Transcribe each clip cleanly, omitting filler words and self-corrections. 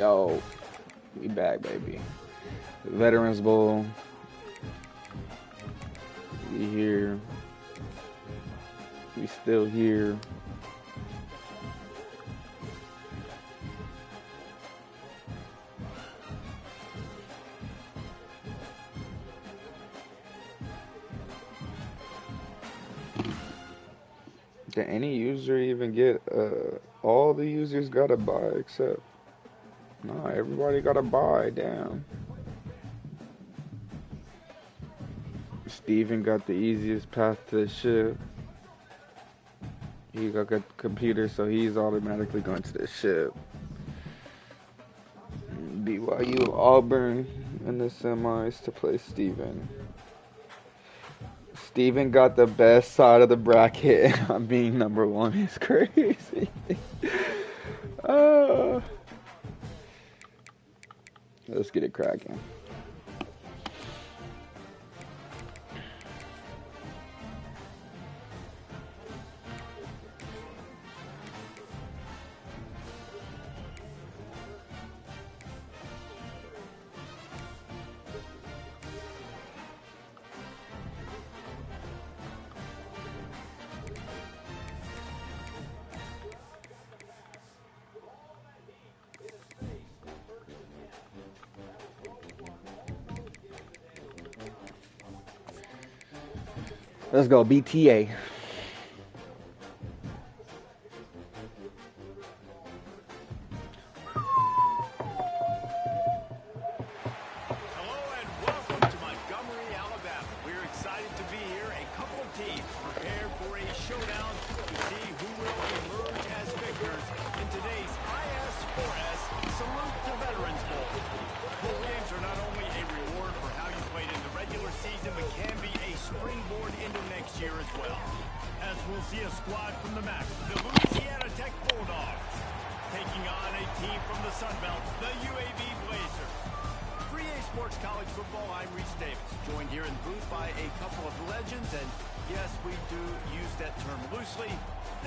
Yo, we back, baby. Veterans Bowl. We here. We still here. Did any user even get all the users got a buy except no, everybody got a buy, damn. Steven got the easiest path to the ship. He got a computer, so he's automatically going to the ship. BYL Auburn in the semis to play Steven. Steven got the best side of the bracket on being number one. It's crazy. Let's get it cracking. Let's go, BTA. We'll see a squad from the MAC, the Louisiana Tech Bulldogs, taking on a team from the Sun Belt, the UAB Blazers. 3A Sports College Football, I'm Reese Davis, joined here in the booth by a couple of legends, and yes, we do use that term loosely.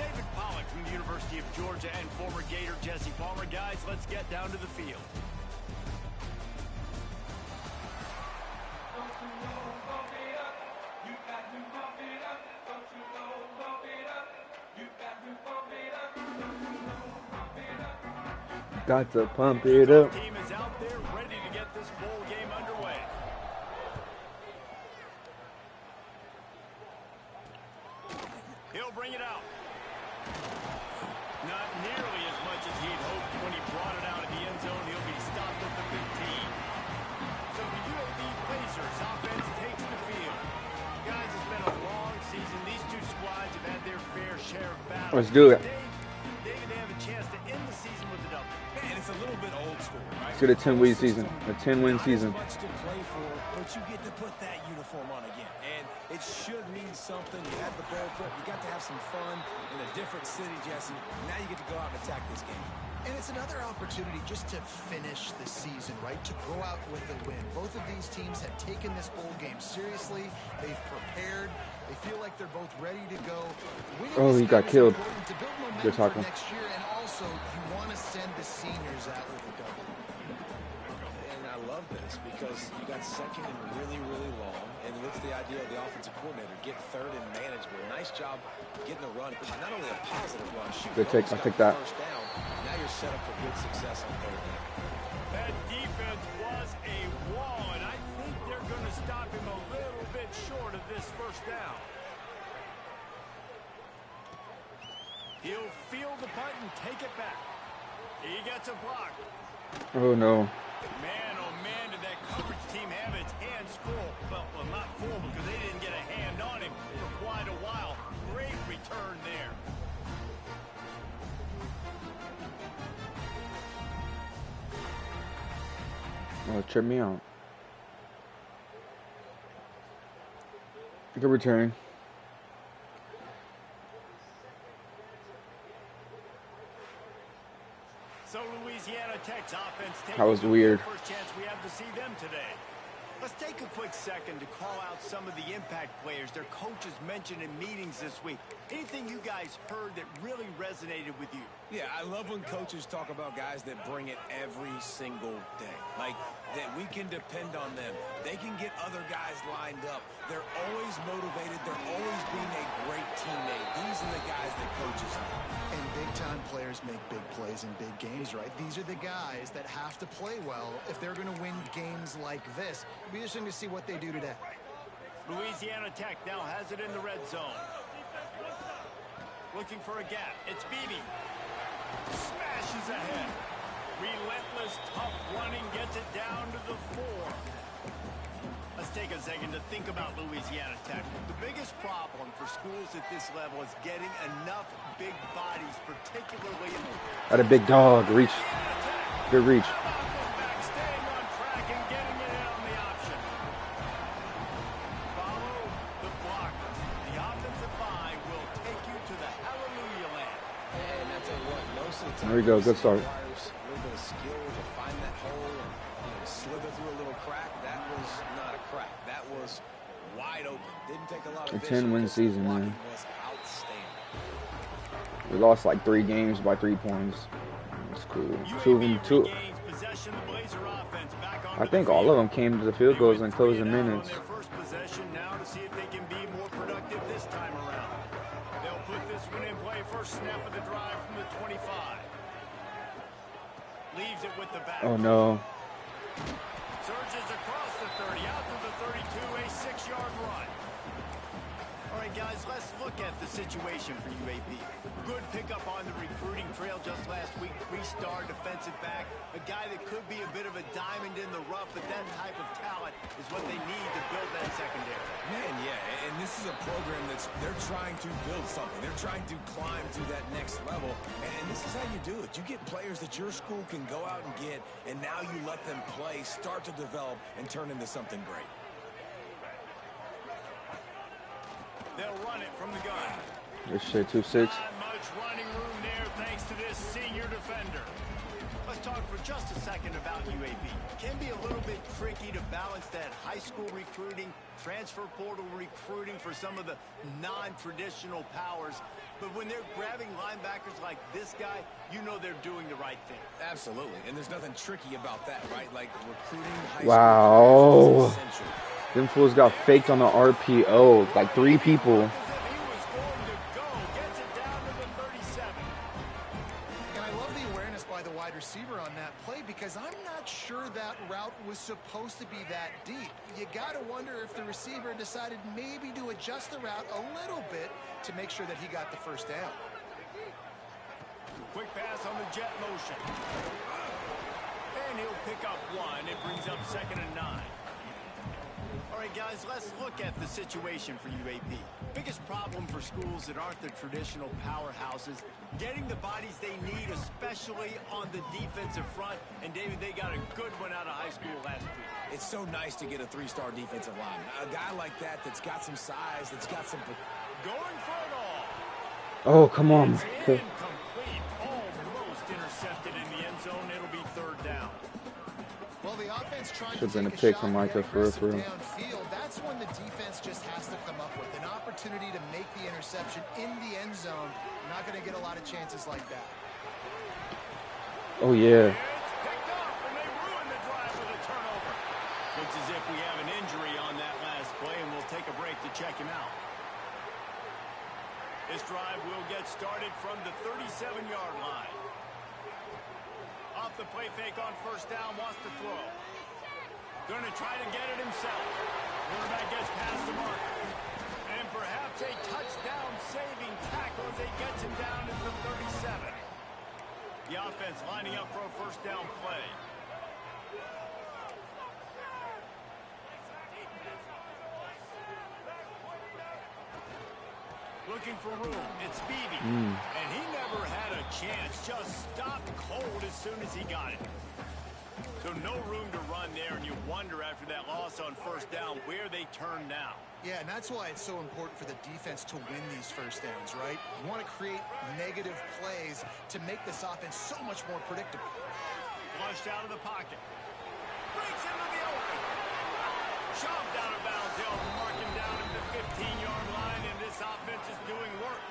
David Pollock from the University of Georgia and former Gator Jesse Palmer. Guys, let's get down to the field. Got to pump it up. Team is out there ready to get this bowl game underway. He'll bring it out. Not nearly as much as he'd hoped when he brought it out of the end zone. He'll be stopped at the 15. So the UAB Blazers offense takes the field. Guys, it's been a long season. These two squads have had their fair share of battles. Let's do it. David, they have a chance to end the season with a W. And it's a little bit old school, right? Let's get a 10-win season. A 10-win season. Not as much to play for, but you get to put that uniform on again. And it should mean something. You had the ball put. You got to have some fun in a different city, Jesse. Now you get to go out and attack this game. And it's another opportunity just to finish the season, right? To go out with a win. Both of these teams have taken this bowl game seriously. They've prepared. They feel like they're both ready to go. Oh, he got killed. Good talking. Next year, and also you want to send the seniors out with a double. And I love this because you got second and really, really long. And what's the idea of the offensive coordinator? Get third and manageable. Nice job getting the run. Not only a positive run, shoot. Good take. I'll take that. First down. Now you're set up for good success on third down. That defense was a wall, and I think they're going to stop him a little bit short of this first down. He'll field the punt and take it back. He gets a block. Oh, no. Man, oh, man, did that coverage team have its hands full. Well, not full because they didn't get a hand on him for quite a while. Great return there. Oh, check me out. Good return. So Louisiana Tech's offense That was weird. First chance we have to see them today. Let's take a quick second to call out some of the impact players their coaches mentioned in meetings this week. Anything you guys heard that really resonated with you? Yeah, I love when coaches talk about guys that bring it every single day. Like, that we can depend on them. They can get other guys lined up. They're always motivated. They're always being a great teammate. These are the guys that coaches love. And big-time players make big plays in big games, right? These are the guys that have to play well if they're going to win games like this. It'll be interesting to see what they do today. Louisiana Tech now has it in the red zone. Looking for a gap. It's Beebe. Smashes ahead. Relentless, tough running, gets it down to the 4. Let's take a second to think about Louisiana Tech. The biggest problem for schools at this level is getting enough big bodies, particularly in the... Got a big dog. Reach. Good reach. Staying on track and getting it in on the option. Follow the blocker. The offensive line will take you to the hallelujah land. And I tell you what, most of the time, There we go. Good start. requires a little bit of skill to find that hole and slither through a little crack. That was not a crack. That was wide open. Didn't take a lot of A vision. 10-win Just season, blocking man. was outstanding. We lost like 3 games by 3 points. It's cool. UAB regains possession. The Blazer offense back onto I think the all field. of them came to the field goals and closing They went 3 and out minutes. on their first possession now to see if they can be more productive this time around. They'll put this one in play. First snap of the drive from the 25. Leaves it with the back. Oh no. Surges across the 30, out to the 32, a 6-yard run. All right, guys, let's look at the situation for UAB. Good pickup on the recruiting trail just last week. 3-star defensive back, a guy that could be a bit of a diamond in the rough, but that type of talent is what they need to build that secondary. Man, yeah, and this is a program they're trying to build something. They're trying to climb to that next level, and this is how you do it. You get players that your school can go out and get, and now you let them play, start to develop, and turn into something great. They'll run it from the gun. This shit 2-6. Not much running room there thanks to this senior defender. Let's talk for just a second about UAB. It can be a little bit tricky to balance that high school recruiting, transfer portal recruiting for some of the non-traditional powers. But when they're grabbing linebackers like this guy, you know they're doing the right thing. Absolutely, and there's nothing tricky about that, right? Like recruiting high Wow. school is essential. Them fools got faked on the RPO. Like 3 people. As if he was going to go, gets it down to the 37. And I love the awareness by the wide receiver on that play because I'm not sure that route was supposed to be that deep. You got to wonder if the receiver decided maybe to adjust the route a little bit to make sure that he got the first down. Quick pass on the jet motion. And he'll pick up 1. It brings up 2nd and 9. All right, guys, let's look at the situation for UAB. Biggest problem for schools that aren't the traditional powerhouses, getting the bodies they need, especially on the defensive front. And, David, they got a good one out of high school last week. It's so nice to get a 3-star defensive lineman. A guy like that's got some size, that's got some... Going for it all. Oh, come on. It's incomplete. Almost intercepted in the end zone. It'll be 3rd down. Well, the offense trying Should've to been take a pick shot from and Micah get for real, aggressive for real. downfield. That's when the defense just has to come up with an opportunity to make the interception in the end zone. Not going to get a lot of chances like that. Oh yeah. It's picked off, and they ruin the drive with a turnover. Looks as if we have an injury on that last play, and we'll take a break to check him out. This drive will get started from the 37-yard line. Off the play fake on 1st down, wants to throw. Going to try to get it himself. Quarterback gets past the mark. And perhaps a touchdown-saving tackle as he gets him down to the 37. The offense lining up for a 1st down play. Looking for room. It's Beebe. And he never had a chance. Just stopped cold as soon as he got it. So no room to run there, and you wonder after that loss on 1st down where they turn now. Yeah, and that's why it's so important for the defense to win these 1st downs, right? You want to create negative plays to make this offense so much more predictable. Flushed out of the pocket. Breaks into the open. Shoved out of bounds. They'll mark him down at the 15-yard line, and this offense is doing work.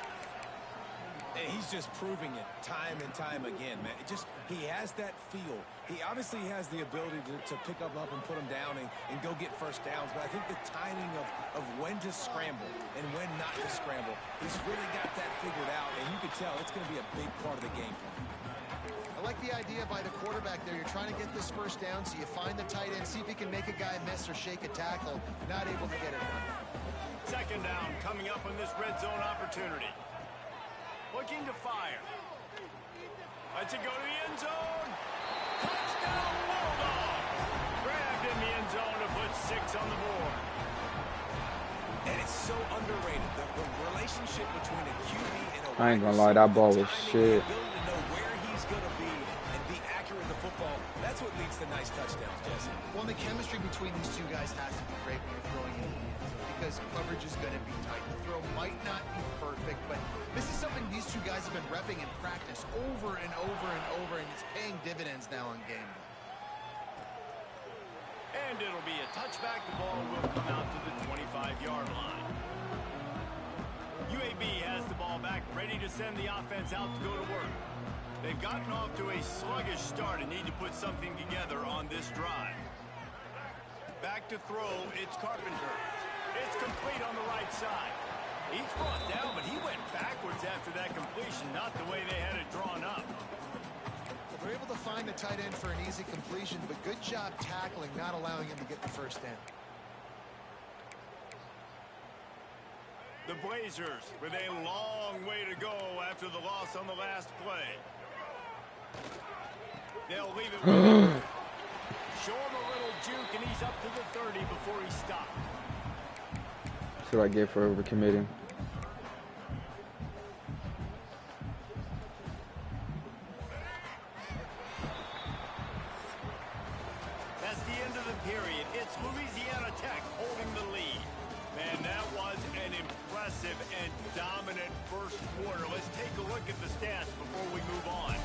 And he's just proving it time and time again, man. He has that feel. He obviously has the ability to pick up and put him down and go get first downs. But I think the timing of when to scramble and when not to scramble, he's really got that figured out. And you can tell it's going to be a big part of the game plan. I like the idea by the quarterback there. You're trying to get this first down, so you find the tight end, see if he can make a guy miss or shake a tackle. Not able to get it done. Second down coming up on this red zone opportunity. Looking to fire. Let's it go to the end zone. Touchdown Bulldogs. Grabbed in the end zone to put 6 on the board. And it's so underrated. The relationship between a QB and a I ain't gonna lie, that ball was shit. The ability to know where he's going to be and be accurate in the football, that's what leads to nice touchdowns, Jesse. Well, the chemistry between these two guys has to be great when you're throwing in the end zone because coverage is going to be tight. The throw might not be perfect, but this is something these two guys have been repping in practice over and over and over, and it's paying dividends now on game day. And it'll be a touchback. The ball will come out to the 25-yard line. UAB has the ball back, ready to send the offense out to go to work. They've gotten off to a sluggish start and need to put something together on this drive. Back to throw, it's Carpenter. It's complete on the right side. He's brought down, but he went backwards after that completion, not the way they had it drawn up. They're able to find the tight end for an easy completion, but good job tackling, not allowing him to get the first down. The Blazers with a long way to go after the loss on the last play. They'll leave it with him. Show him a little juke, and he's up to the 30 before he stopped. That's what I get for overcommitting. That's the end of the period. It's Louisiana Tech holding the lead. Man, that was an impressive and dominant first quarter. Let's take a look at the stats before we move on.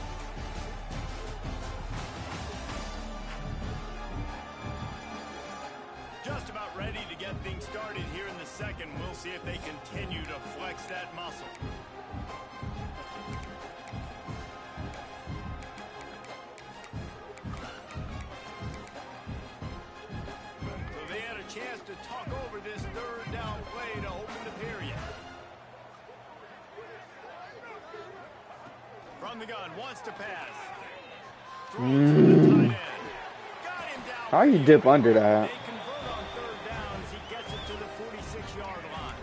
Just about ready to get things started here in the second. We'll see if they continue to flex that muscle. So they had a chance to talk over this third down play to open the period. From the gun, wants to pass. Throws to the tight end. Got him down. How you dip under that? They convert on third down as he gets it to the 46-yard line.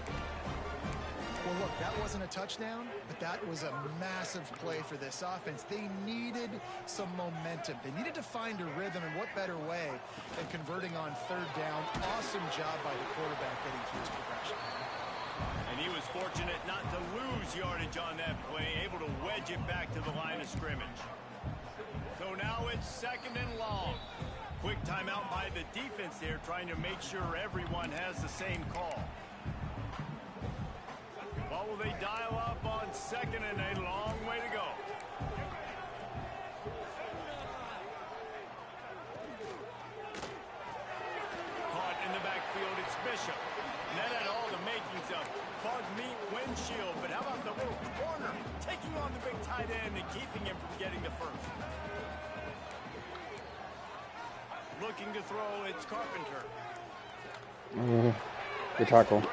Well, look, that wasn't a touchdown, but that was a massive play for this offense. They needed some momentum. They needed to find a rhythm, and what better way than converting on third down. Awesome job by the quarterback getting through his progression. And he was fortunate not to lose yardage on that play, able to wedge it back to the line of scrimmage. So now it's second and long. Quick timeout by the defense there, trying to make sure everyone has the same call. What will they dial up on second and a long way to go? Caught in the backfield, it's Bishop. And that had all the makings of fog meat windshield, but how about the little corner taking on the big tight end and keeping him from getting the first? Looking to throw, it's Carpenter. Good tackle.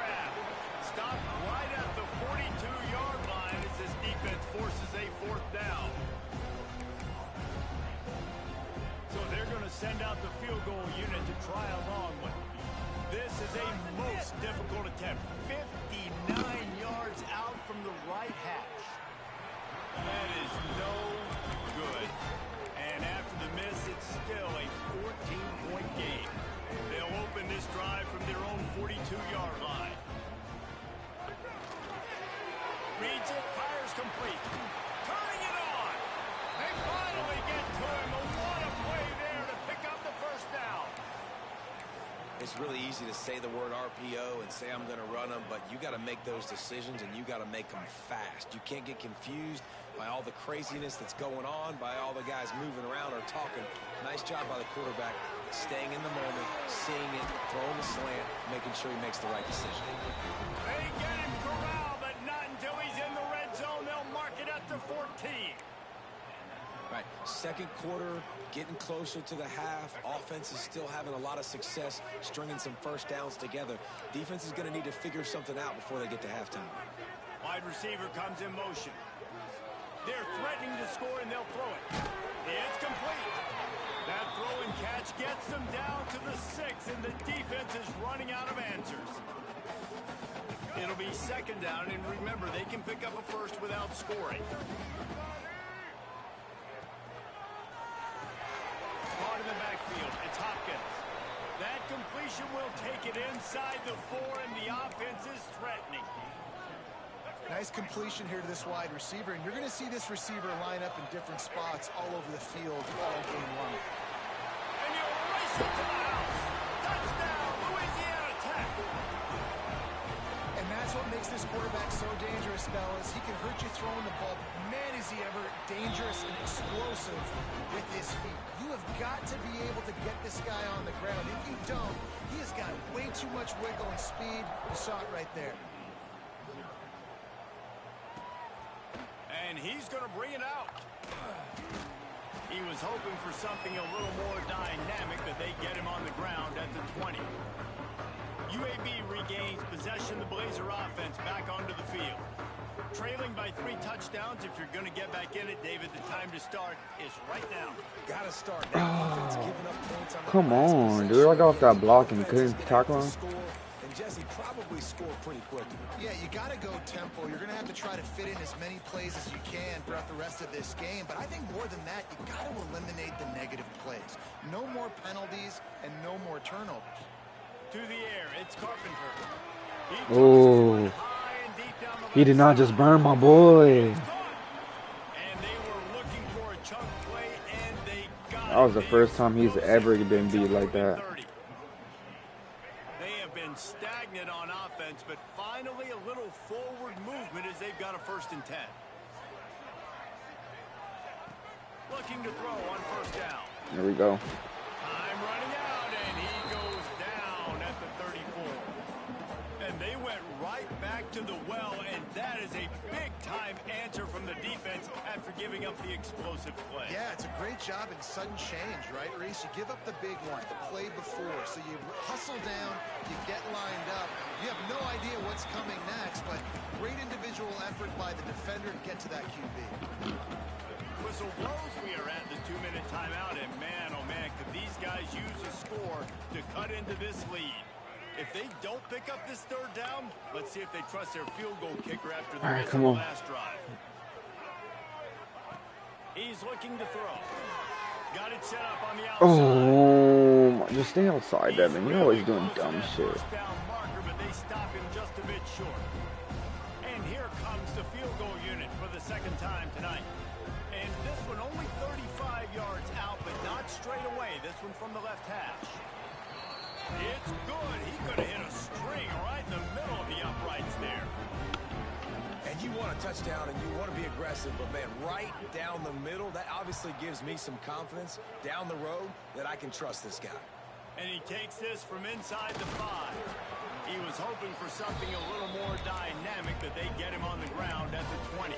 Stop right at the 42-yard line as this defense forces a fourth down. So they're going to send out the field goal unit to try a long one. This is a most difficult attempt. 59 yards out from the right hash. That is no good. And after the miss, it's still a 14-point game. They'll open this drive from their own 42-yard line. Reads it, fires complete. Turning it on. They finally get to him. What a play there to pick up the first down. As it's really easy to say the word RPO and say I'm going to run them, but you got to make those decisions, and you got to make them fast. You can't get confused by all the craziness that's going on, by all the guys moving around or talking. Nice job by the quarterback, staying in the moment, seeing it, throwing the slant, making sure he makes the right decision. They get him corralled, but not until he's in the red zone. They'll mark it at the 14. Right, second quarter, getting closer to the half. Offense is still having a lot of success stringing some first downs together. Defense is going to need to figure something out before they get to halftime. Wide receiver comes in motion. They're threatening to score, and they'll throw it. It's complete. That throw and catch gets them down to the 6, and the defense is running out of answers. It'll be second down, and remember, they can pick up a first without scoring. Caught in the backfield, it's Hopkins. That completion will take it inside the 4, and the offense is threatening. Nice completion here to this wide receiver, and you're going to see this receiver line up in different spots all over the field all game long. And he'll race it to the house. Touchdown, Louisiana Tech. And that's what makes this quarterback so dangerous, fellas. He can hurt you throwing the ball. Man, is he ever dangerous and explosive with his feet. You have got to be able to get this guy on the ground. If you don't, he has got way too much wiggle and speed. You saw it right there. And he's going to bring it out. He was hoping for something a little more dynamic, but they get him on the ground at the 20. UAB regains possession. The Blazer offense back onto the field. Trailing by 3 touchdowns. If you're going to get back in it, David, the time to start is right now. Got to start now. Defense giving up points on Come on, dude. I got off that block and couldn't tackle him. And Jesse probably scored pretty quickly. Yeah, you got to go tempo. You're going to have to try to fit in as many plays as you can throughout the rest of this game. But I think more than that, you got to eliminate the negative plays. No more penalties and no more turnovers. To the air, it's Carpenter. Oh, he did not just burn my boy. And they were looking for a chunk play, and they got That was the first time he's ever been beat like that. They have been stagnant on offense, but finally a little forward movement as they've got a 1st and 10. Looking to throw on 1st down. There we go. Time running out, and he goes down at the 34. And they went right back to the well, and that is a big-time answer from the defense after giving up the explosive play. Yeah, it's a great job in sudden change, right, Reese? You give up the big one, the play before, so you hustle down, you get lined up. You have no idea what's coming next, but great individual effort by the defender to get to that QB. Whistle blows, we are at the 2-minute timeout, and man, oh man, could these guys use a score to cut into this lead. If they don't pick up this 3rd down, let's see if they trust their field goal kicker after the miss on the last drive. He's looking to throw. Got it set up on the outside. Oh, just stay outside, Devin. You're always doing dumb shit. First down marker, but they stop him just a bit short. And here comes the field goal unit for the 2nd time tonight. And this one only 35 yards out, but not straight away. This one from the left hash. It's good. He could have hit a string right in the middle of the uprights there. And you want a touchdown and you want to be aggressive, but man, right down the middle, that obviously gives me some confidence down the road that I can trust this guy. And he takes this from inside the 5. He was hoping for something a little more dynamic, but they get him on the ground at the 20.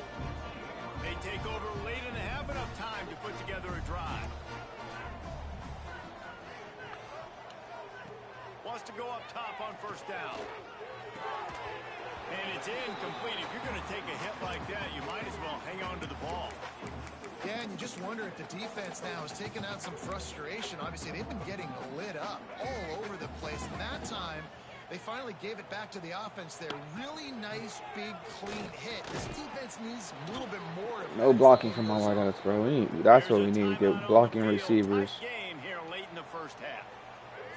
They take over late and have enough time to put together a drive. Wants to go up top on 1st down. And it's incomplete. If you're going to take a hit like that, you might as well hang on to the ball. Yeah, and you just wonder if the defense now is taking out some frustration. Obviously, they've been getting lit up all over the place. And that time, they finally gave it back to the offense there. Really nice, big, clean hit. This defense needs a little bit more. No blocking from my wideouts, bro. That's what we need. Get blocking receivers. Game here late in the 1st half.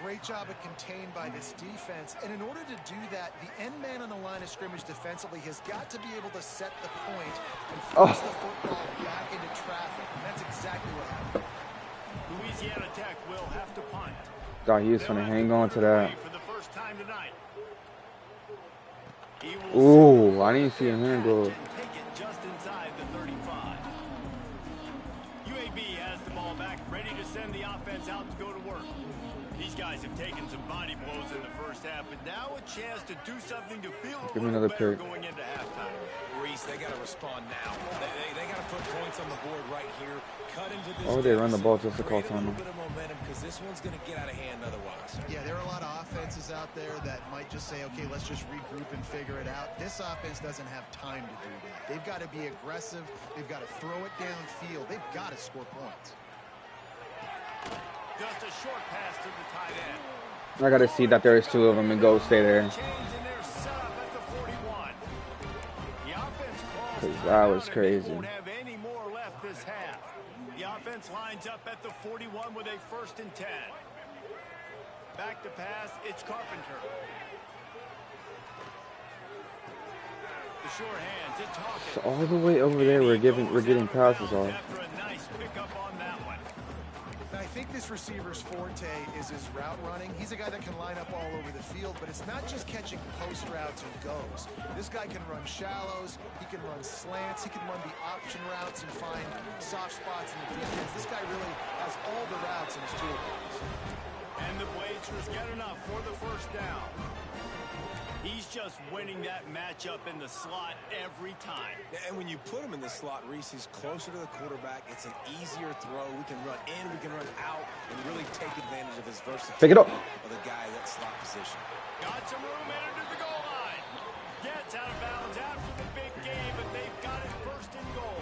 Great job of contained by this defense. And in order to do that, the end man on the line of scrimmage defensively has got to be able to set the point and force the football back into traffic. And that's exactly what happened. Louisiana Tech will have to punt. Thought he was gonna hang on to that. For the first time tonight. Ooh, I didn't see him here go. Take it just inside the 35. UAB has the ball back, ready to send the offense out to go to work. These guys have taken some body blows in the first half, but now a chance to do something to feel a little better going into halftime. Reese, they got to respond now. They got to put points on the board right here. Cut into this. Oh, they run the ball just to call time. A time. little bit of momentum because this one's going to get out of hand otherwise. Yeah, there are a lot of offenses out there that might just say, okay, let's just regroup and figure it out. This offense doesn't have time to do that. They've got to be aggressive. They've got to throw it downfield. They've got to score points. Just a short pass to the tight end. I gotta see that there's two of them and go stay there. Cause that was crazy. Won't have any more left this half. The offense lines up at the 41 with a 1st and 10. Back to pass, it's Carpenter. The short hands, it's Hawkins. So all the way over there, we're getting passes off. After a nice pickup on that one. I think this receiver's forte is his route running. He's a guy that can line up all over the field, but it's not just catching post routes and goes. This guy can run shallows, he can run slants, he can run the option routes and find soft spots in the defense. This guy really has all the routes in his toolbox. And the Blazers get enough for the 1st down. He's just winning that matchup in the slot every time. And when you put him in the slot, Reese, he's closer to the quarterback. It's an easier throw. We can run in, we can run out, and really take advantage of his versatility. Pick it up. Of the guy in that slot position. Got some room in to the goal line. Gets out of bounds after the big game, but they've got it 1st and goal.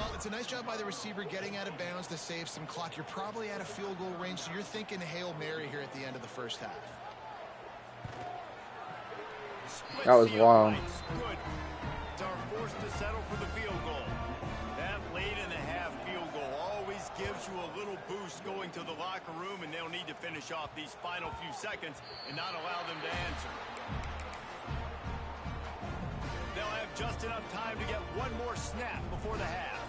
Well, it's a nice job by the receiver getting out of bounds to save some clock. You're probably at a field goal range, so you're thinking Hail Mary here at the end of the 1st half. That was wild. Good. Are forced to settle for the field goal. That late in the half field goal always gives you a little boost going to the locker room, and they'll need to finish off these final few seconds and not allow them to answer. They'll have just enough time to get one more snap before the half.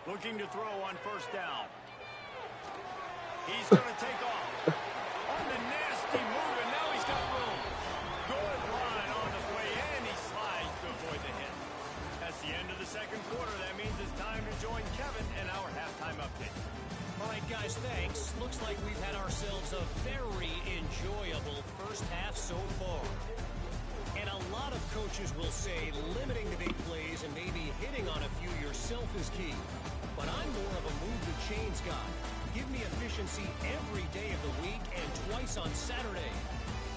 Looking to throw on 1st down. He's going to take off. On the nasty move, and now he's got room. Good line on the play, and he slides to avoid the hit. That's the end of the 2nd quarter. That means it's time to join Kevin and our halftime update. All right, guys, thanks. Looks like we've had ourselves a very enjoyable 1st half so far. And a lot of coaches will say limiting the big plays and maybe hitting on a few yourself is key. But I'm more of a move the chains guy. Give me efficiency every day of the week and twice on Saturday.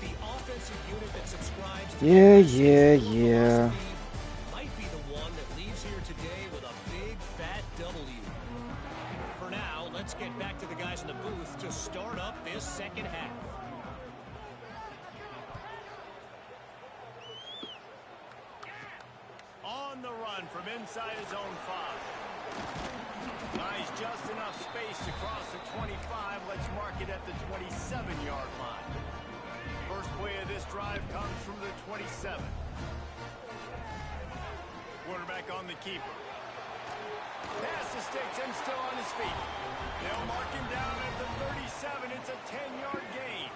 The offensive unit that subscribes to Yeah. might be the one that leaves here today with a big fat W. For now, let's get back to the guys in the booth to start up this 2nd half. On the run from inside his own 5. Nice, just enough space to cross the 25. Let's mark it at the 27-yard line. First play of this drive comes from the 27. Quarterback on the keeper. Pass the sticks and still on his feet. They'll mark him down at the 37. It's a 10-yard gain.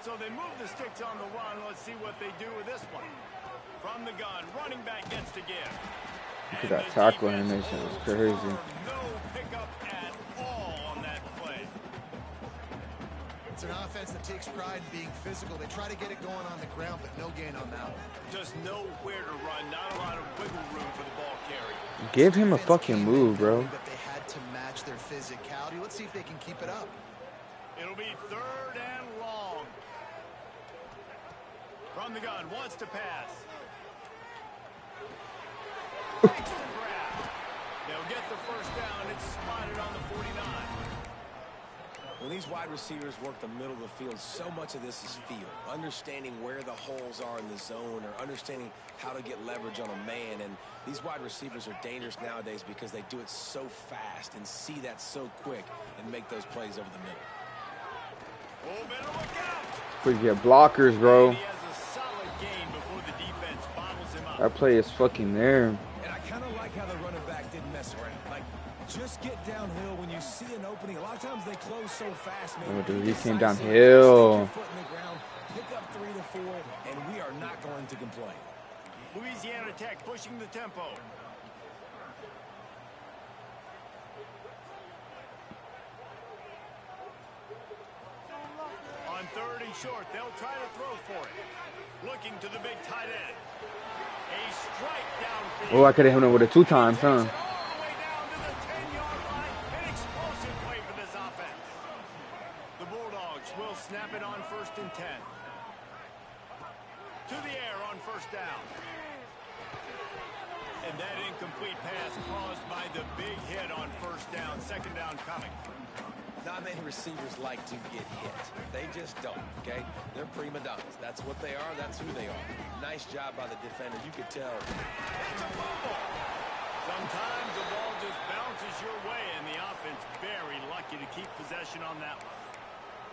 So they move the sticks on the run. Let's see what they do with this one. From the gun, running back gets to give. Look at that tackle animation. It was crazy. No pickup at all on that play. It's an offense that takes pride in being physical. They try to get it going on the ground, but no gain on that one. Just nowhere to run. Not a lot of wiggle room for the ball carry. Give him a fucking move, bro. But they had to match their physicality. Let's see if they can keep it up. It'll be 3rd and long. From the gun, wants to pass. They'll get the 1st down. It's spotted on the 49. When these wide receivers work the middle of the field, so much of this is feel. Understanding where the holes are in the zone or understanding how to get leverage on a man. And these wide receivers are dangerous nowadays because they do it so fast and see that so quick and make those plays over the middle. Oh, better look out. We get blockers, bro. He has a solid gain before the defense bottles him up. That play is fucking there. And I kind of like how the running back didn't mess around. Like, just get downhill when you see an opening. A lot of times they close so fast, man. Oh, dude, he came Decisive, downhill. stick your foot in the ground, pick up 3 to 4, and we are not going to complain. Louisiana Tech pushing the tempo. On 3rd and short, they'll try to throw for it. Looking to the big tight end. A strike downfield. Oh, I could have hit him with it 2 times, huh? All the way down to the 10-yard line. An explosive play for this offense. The Bulldogs will snap it on 1st and 10. To the air on 1st down. And that incomplete pass caused by the big hit on 1st down. 2nd down coming. Not many receivers like to get hit. They just don't, okay? They're prima donnas. That's what they are. That's who they are. Nice job by the defender. You could tell. It's a fumble. Sometimes the ball just bounces your way, and the offense very lucky to keep possession on that one.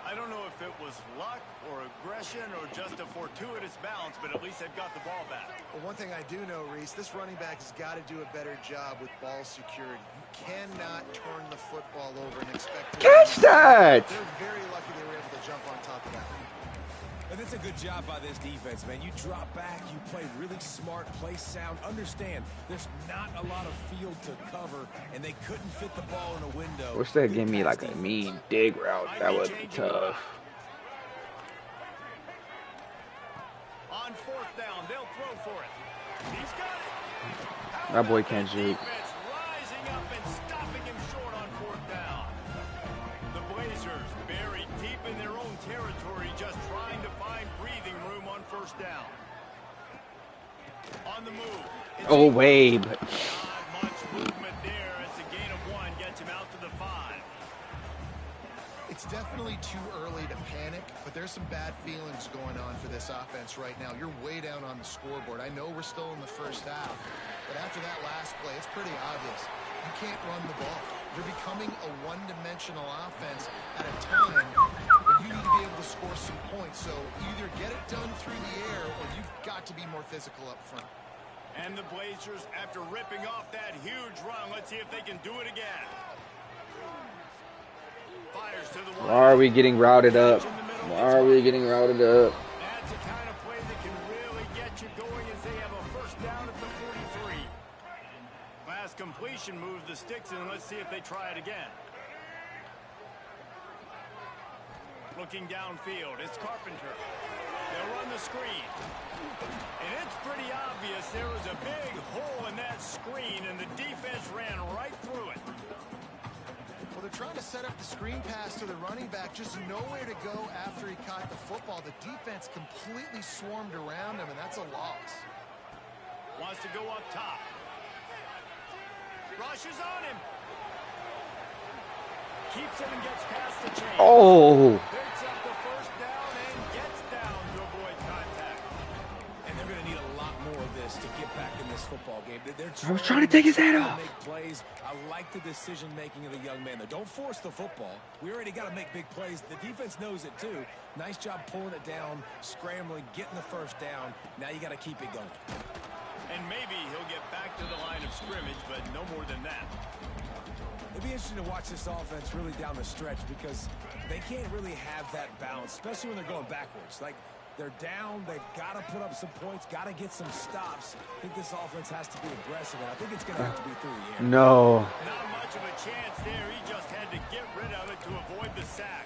I don't know if it was luck or aggression or just a fortuitous bounce, but at least they've got the ball back. Well, one thing I do know, Reese, this running back has got to do a better job with ball security. You cannot turn the football over and expect to Catch that! They're very lucky they were able to jump on top of that. And it's a good job by this defense, man. You drop back, you play really smart, play sound. Understand, there's not a lot of field to cover, and they couldn't fit the ball in a window. Wish they'd give me like a mean dig route. That would be tough. On 4th down, they'll throw for it. He's got it. That boy can't shoot. Defense rising up and stopping him short on 4th down. The Blazers buried deep in their own territory, just trying to find breathing room on 1st down. On the move. Oh, Wabe. Not much movement there as the gain of 1 gets him out to the 5. It's definitely too early to panic, but there's some bad feelings going on for this offense right now. You're way down on the scoreboard. I know we're still in the 1st half, but after that last play, it's pretty obvious. You can't run the ball. You're becoming a one-dimensional offense at a time when you need to be able to score some points. So either get it done through the air or you've got to be more physical up front. And the Blazers, after ripping off that huge run, let's see if they can do it again. Fires to the one. Why are we getting routed up? Why are we getting routed up? That's the kind of play that can really get you going as they have a 1st down at the 43. Last completion moved the sticks in. Let's see if they try it again. Looking downfield, it's Carpenter. They'll run the screen. And it's pretty obvious there was a big hole in that screen, and the defense ran right through it. Well, they're trying to set up the screen pass to the running back, just nowhere to go after he caught the football. The defense completely swarmed around him, and that's a loss. Wants to go up top. Rushes on him. Keeps it and gets past the chain. Oh! Picks up the 1st down and gets down to avoid contact. And they're going to need a lot more of this to get back in this football game. I was trying to take his head off. Make plays. I like the decision-making of the young man there. Don't force the football. We already got to make big plays. The defense knows it, too. Nice job pulling it down, scrambling, getting the 1st down. Now you got to keep it going. And maybe he'll get back to the line of scrimmage, but no more than that. It'd be interesting to watch this offense really down the stretch because they can't really have that balance, especially when they're going backwards. Like, they're down, they've got to put up some points, got to get some stops. I think this offense has to be aggressive, and I think it's going to have to be through the air. No. Not much of a chance there. He just had to get rid of it to avoid the sack.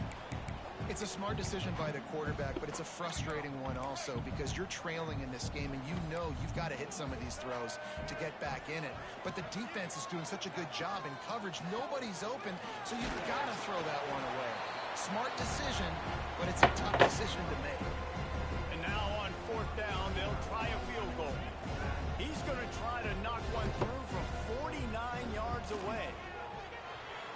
It's a smart decision by the quarterback, but it's a frustrating one also because you're trailing in this game and you know you've got to hit some of these throws to get back in it. But the defense is doing such a good job in coverage. Nobody's open, so you've got to throw that one away. Smart decision, but it's a tough decision to make. And now on 4th down, they'll try a field goal. He's going to try to knock one through from 49 yards away.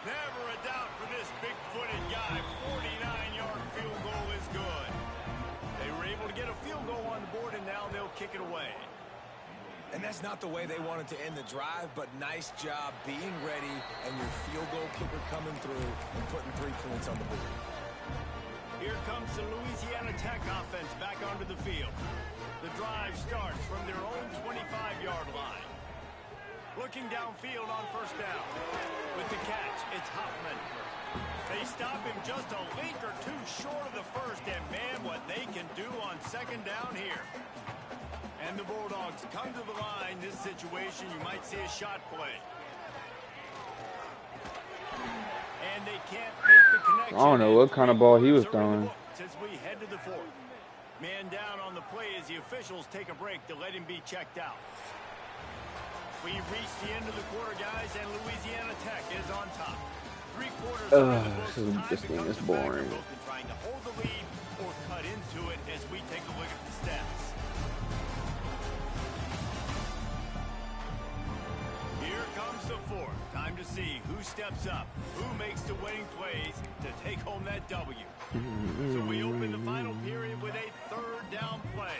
Never a doubt for this big-footed guy. 49-yard field goal is good. They were able to get a field goal on the board, and now they'll kick it away. And that's not the way they wanted to end the drive, but nice job being ready and your field goal kicker coming through and putting 3 points on the board. Here comes the Louisiana Tech offense back onto the field. The drive starts from their own 25-yard line. Looking downfield on 1st down. With the catch, it's Hoffman. They stop him just a link or two short of the first, and man, what they can do on second down here. And the Bulldogs come to the line. This situation, you might see a shot play. And they can't make the connection. I don't know what kind of ball he was throwing. As we head to the fourth. Man down on the play as the officials take a break to let him be checked out. We've reached the end of the quarter, guys, and Louisiana Tech is on top. 3 quarters. This game is boring. Trying to hold the lead or cut into it as we take a look at the stats. Here comes the fourth. Time to see who steps up, who makes the winning plays to take home that W. So we open the final period with a third down play.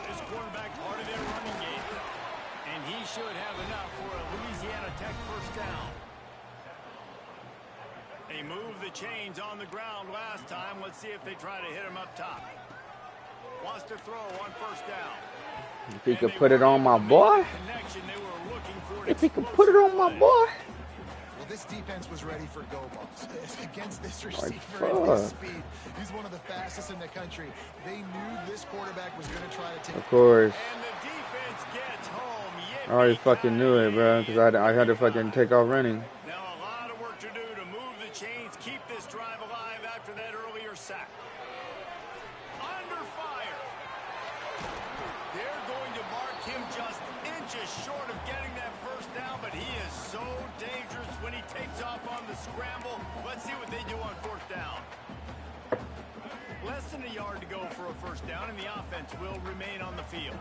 This quarterback part of their running game, and he should have enough for a Louisiana Tech first down. They moved the chains on the ground last time. Let's see if they try to hit him up top. Wants to throw on first down. If he could put it on my boy. If he could put it on my boy. Well, this defense was ready for go balls. Against this receiver at his speed, he's one of the fastest in the country. They knew this quarterback was going to try to take. Of course. And the defense gets home. I already fucking knew it, bro, because I had to fucking take off running. Now a lot of work to do to move the chains, keep this drive alive after that earlier sack. Under fire. They're going to mark him just inches short of getting that first down, but he is so dangerous when he takes off on the scramble. Let's see what they do on fourth down. Less than a yard to go for a first down, and the offense will remain on the field.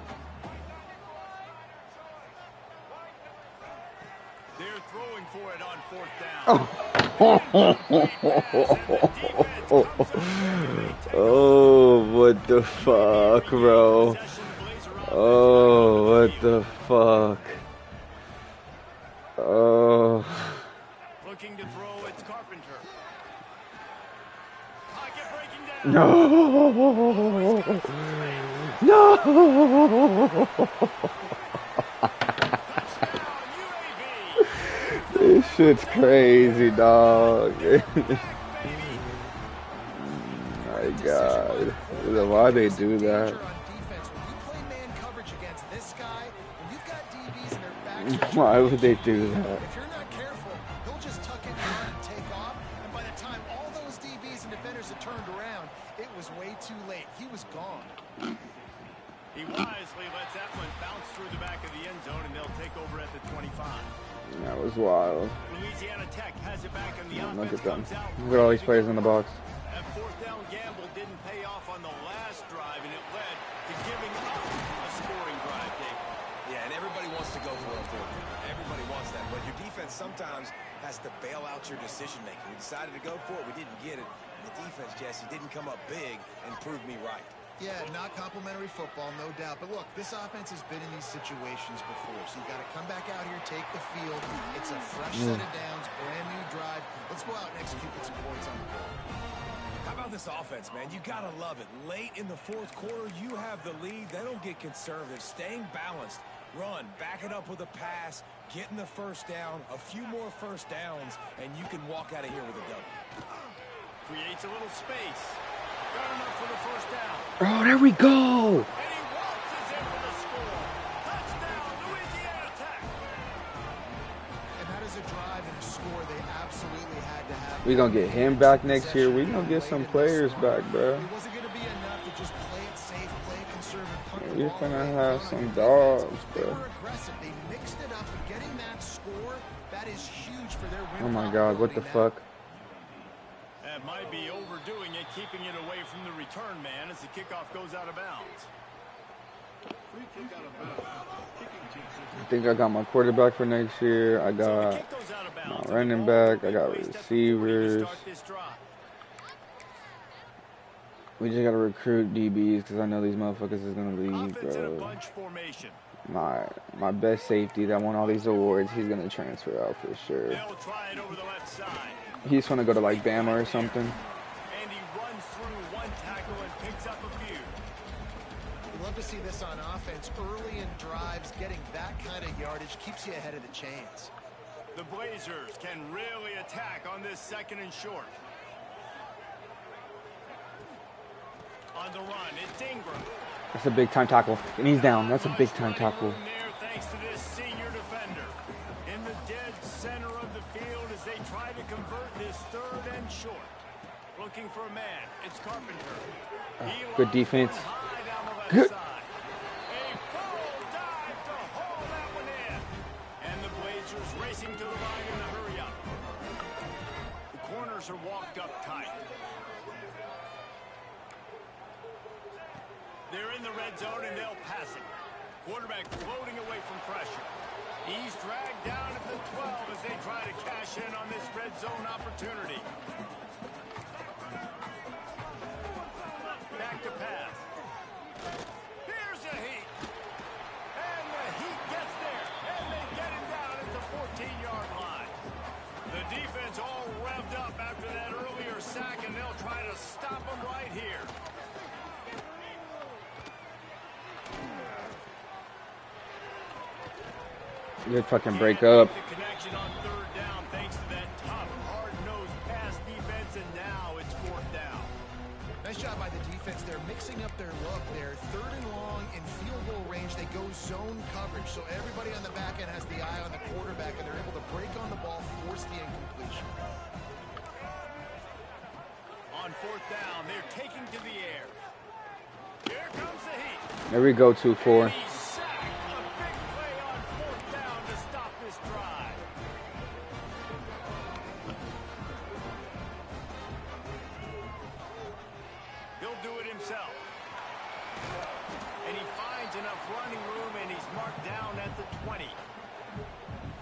They're throwing for it on fourth down. Oh, what the fuck, bro? Oh, what the fuck? Oh. Looking to throw, it's Carpenter. Pocket breaking down. No. No. This shit's crazy, dog. My God. Why they do that? Why would they do that? If you're not careful, they'll just tuck in and take off. And by the time all those DBs and defenders had turned around, it was way too late. He was gone. He wisely lets that one bounce through the back of the end zone, and they'll take over at the 25. That was wild. Louisiana Tech has it back, and the Look offense at them. comes out. Look at all these players in the box. That fourth down gamble didn't pay off on the last drive, and it led to giving up a scoring drive, Dave. Yeah, and everybody wants to go for a fourth down. Everybody wants that, but your defense sometimes has to bail out your decision-making. We decided to go for it. We didn't get it. And the defense, Jesse, didn't come up big and prove me right. Yeah, not complimentary football, no doubt. But look, this offense has been in these situations before. So you got to come back out here, take the field. It's a fresh set of downs, brand new drive. Let's go out and execute with some points on the board. How about this offense, man? You got to love it. Late in the fourth quarter, you have the lead. They don't get conservative. Staying balanced. Run, back it up with a pass, getting the first down, a few more first downs, and you can walk out of here with a W. Creates a little space. Got enough for the first down. Oh, there we go. And he waltzes in for the score. Touchdown, Louisiana Tech. And that is a drive and a score they absolutely had to have. We gonna get him back next year. We gonna get some players back, bro. It wasn't going to be enough to just play it safe, play it conservative. We're gonna have some dogs, They bro. were aggressive. They mixed it up, and getting that score, that is huge for their win. Oh my God, what the fuck? That might be overdoing it, keeping it away from the return man as the kickoff goes out of bounds. I think I got my quarterback for next year. I got my running back. I got receivers. We just gotta recruit DBs because I know these motherfuckers is gonna leave, bro. My best safety that won all these awards, he's gonna transfer out for sure. He's gonna go to like Bama or something. And he runs through one tackle and picks up a few. We love to see this on offense. Early in drives, getting that kind of yardage keeps you ahead of the chains. The Blazers can really attack on this 2nd and short. On the run, it's Ingram. That's a big time tackle. And he's down. That's a big time tackle. Thanks to this senior defender. In the dead center of the field as they try to convert this 3rd and short. Looking for a man. It's Carpenter. Good defense. Good. A full dive to haul that one in. And the Blazers racing to the line in a hurry up. The corners are walked up tight. They're in the red zone and they'll pass it. Quarterback floating away from pressure. He's dragged down at the 12 as they try to cash in on this red zone opportunity. Back to pass. Here's the Heat. And the Heat gets there. And they get it down at the 14-yard line. The defense all revved up after that earlier sack, and they'll try to stop them right here. Good fucking break up. The connection on 3rd down thanks to that tough, hard-nosed pass defense, and now it's 4th down. Nice job by the defense. They're mixing up their look. They're 3rd and long in field goal range. They go zone coverage, so everybody on the back end has the eye on the quarterback, and they're able to break on the ball, force the incompletion. On 4th down, they're taking to the air. Here comes the Heat. There we go, 2-4. And he finds enough running room, and he's marked down at the 20.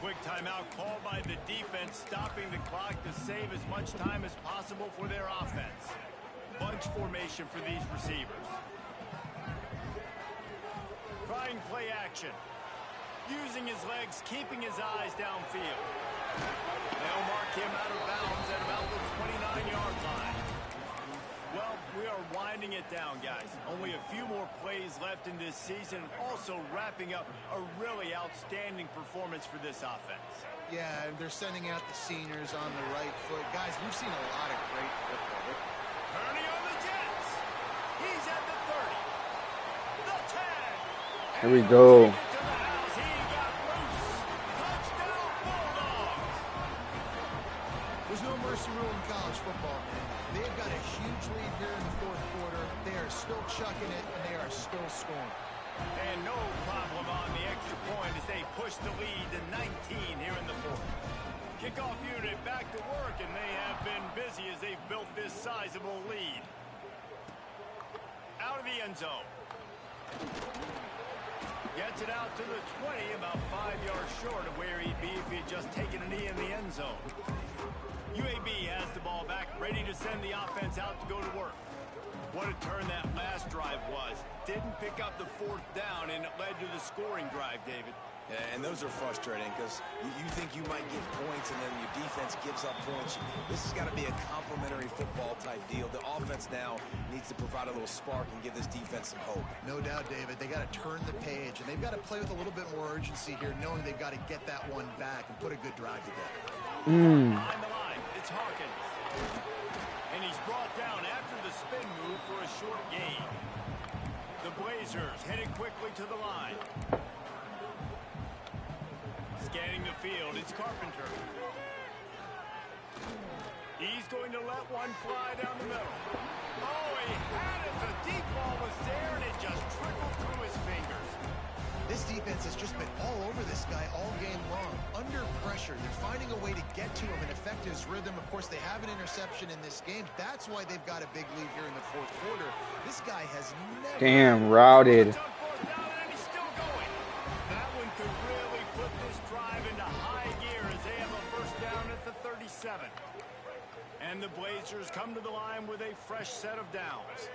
Quick timeout called by the defense, stopping the clock to save as much time as possible for their offense. Bunch formation for these receivers. Trying play action. Using his legs, keeping his eyes downfield. They'll mark him out of bounds at about the 29-yard line. Well, we are winding it down, guys. Only a few more plays left in this season. Also wrapping up a really outstanding performance for this offense. Yeah, and they're sending out the seniors on the right foot. Guys, we've seen a lot of great football. Turning on the Jets. He's at the 30. The 10. Here we go. There's no mercy rule in college football, man. They've got a huge lead here in the 4th quarter. They are still chucking it, and they are still scoring. And no problem on the extra point as they push the lead to 19 here in the 4th. Kickoff unit back to work, and they have been busy as they've built this sizable lead. Out of the end zone. Gets it out to the 20, about 5 yards short of where he'd be if he had just taken a knee in the end zone. UAB has the ball back, ready to send the offense out to go to work. What a turn that last drive was. Didn't pick up the 4th down, and it led to the scoring drive, David. Yeah, and those are frustrating because you think you might get points and then your defense gives up points. This has got to be a complementary football type deal. The offense now needs to provide a little spark and give this defense some hope. No doubt, David. They got to turn the page, and they've got to play with a little bit more urgency here, knowing they've got to get that one back and put a good drive together. On the line, it's Hawkins. And he's brought down after the spin move for a short gain. The Blazers headed quickly to the line. Scanning the field, it's Carpenter. He's going to let one fly down the middle. Oh, he had it. The deep ball was there, and it just trickled through his fingers. This defense has just been all over this guy all game long. Under pressure, they're finding a way to get to him and affect his rhythm. Of course, they have an interception in this game. That's why they've got a big lead here in the 4th quarter. This guy has never... Damn, routed. That one could really put this drive into high gear as they have a 1st down at the 37. And the Blazers come to the line with a fresh set of downs.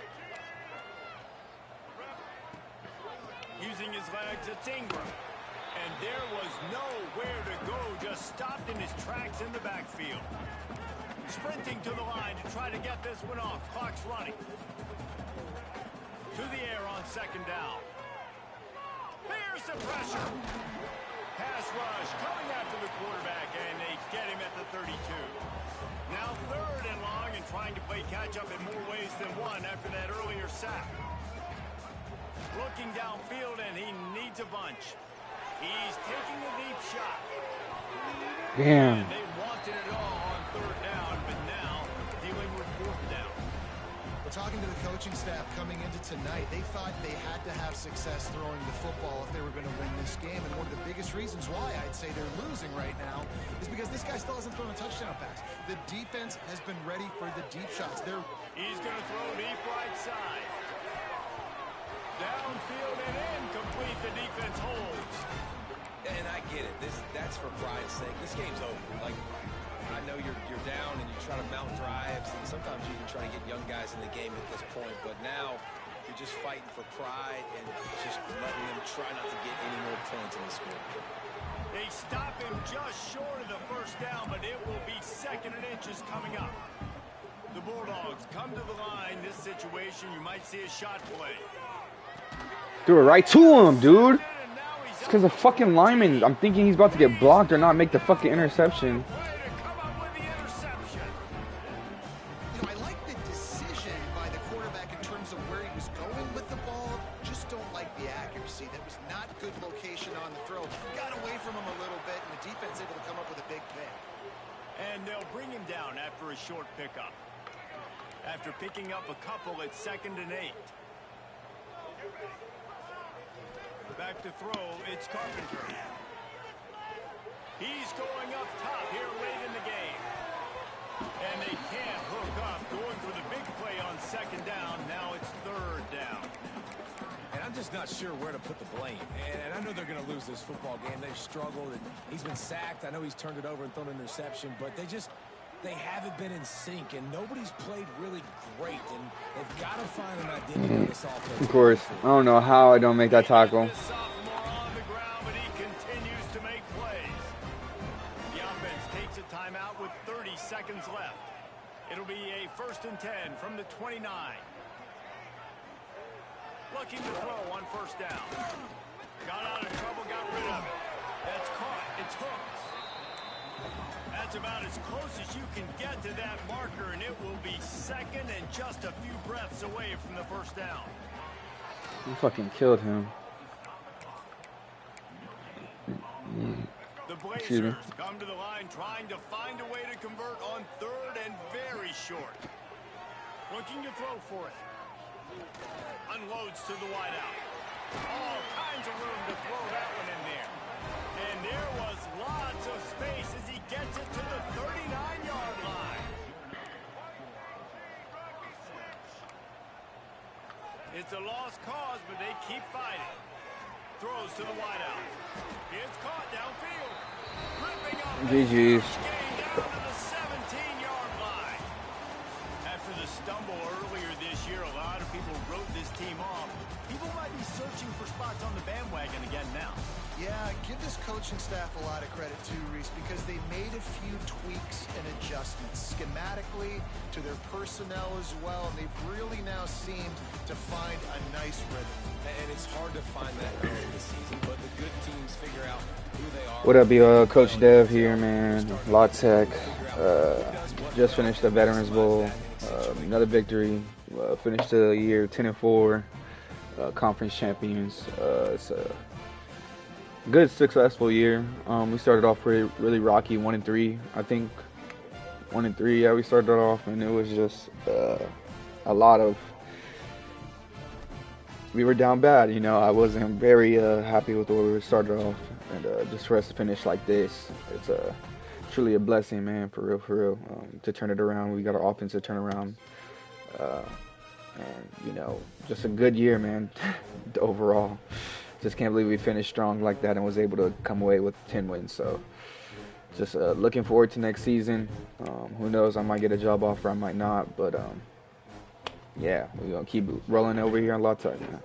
Using his legs, it's Ingram. And there was nowhere to go, just stopped in his tracks in the backfield. Sprinting to the line to try to get this one off. Clock's running. To the air on 2nd down. There's the pressure. Pass rush coming after the quarterback, and trying to play catch-up in more ways than one after that earlier sack. Looking downfield, and he needs a bunch. He's taking a deep shot. Damn. And they wanted it all on third down, but now dealing with fourth down. Well, talking to the coaching staff coming into tonight, they thought they had to have success throwing the football if they were going to win this game. And one of the biggest reasons why I'd say they're losing right now is because this guy still hasn't thrown a touchdown pass. The defense has been ready for the deep shots. He's going to throw deep right side. Downfield and incomplete. The defense holds. And I get it. That's for pride's sake. This game's over. Like, I know you're down and you try to mount drives, and sometimes you even try to get young guys in the game at this point. But now you're just fighting for pride and just letting them try not to get any more points in the score. They stop him just short of the first down, but it will be 2nd and inches coming up. The Bulldogs come to the line. This situation, you might see a shot play. Threw it right to him, dude. It's because of fucking lineman. I'm thinking he's about to get blocked or not make the fucking interception. I like the decision by the quarterback in terms of where he was going with the ball. Just don't like the accuracy. That was not good location on the throw. Got away from him a little bit, and the defense able to come up with a big pick. And they'll bring him down after a short pickup. After picking up a couple at 2nd and 8. Back to throw, it's Carpenter. He's going up top here late in the game. And they can't hook up, going for the big play on 2nd down. Now it's 3rd down. And I'm just not sure where to put the blame. And I know they're going to lose this football game. They've struggled, and he's been sacked. I know he's turned it over and thrown an interception, but they haven't been in sync, and nobody's played really great, and they've got to find an identity in this offense. Of course. I don't know how I don't make that tackle. Sophomore on the ground, but he continues to make plays. The offense takes a timeout with 30 seconds left. It'll be a 1st and 10 from the 29. Looking to throw on 1st down. Got out of trouble, got rid of it. That's caught. It's hooked. That's about as close as you can get to that marker, and it will be 2nd and just a few breaths away from the 1st down. You fucking killed him. The Blazers come to the line trying to find a way to convert on 3rd and very short. Looking to throw for it. Unloads to the wideout. All kinds of room to throw that one in there. And there was lots of space as he gets it to the 39-yard line. It's a lost cause, but they keep fighting. Throws to the wideout. It's caught downfield. Ripping up GG's. down to the 17-yard line. After the stumble earlier this year, a lot of people wrote this team off. People might be searching for spots on the bandwagon again now. Yeah, give this coaching staff a lot of credit too, Reese, because they made a few tweaks and adjustments schematically to their personnel as well, and they've really now seemed to find a nice rhythm. And it's hard to find that early in the season, but the good teams figure out who they are. What up, BYL? Coach Dev here, man. Lot Tech. Just finished the Veterans Bowl. Another victory. Finished the year 10-4. Conference champions. It's a good, successful year. We started off really rocky, 1-3. I think 1-3. Yeah, we started off, and it was just a lot of. We were down bad, you know. I wasn't very happy with the way we started off, and just for us to finish like this, it's truly a blessing, man. For real, to turn it around. We got our offense to turn around. And, you know, just a good year, man, overall. Just can't believe we finished strong like that and was able to come away with 10 wins. So just looking forward to next season. Who knows, I might get a job offer, I might not. But, yeah, we're going to keep rolling over here on Lot Tech, man.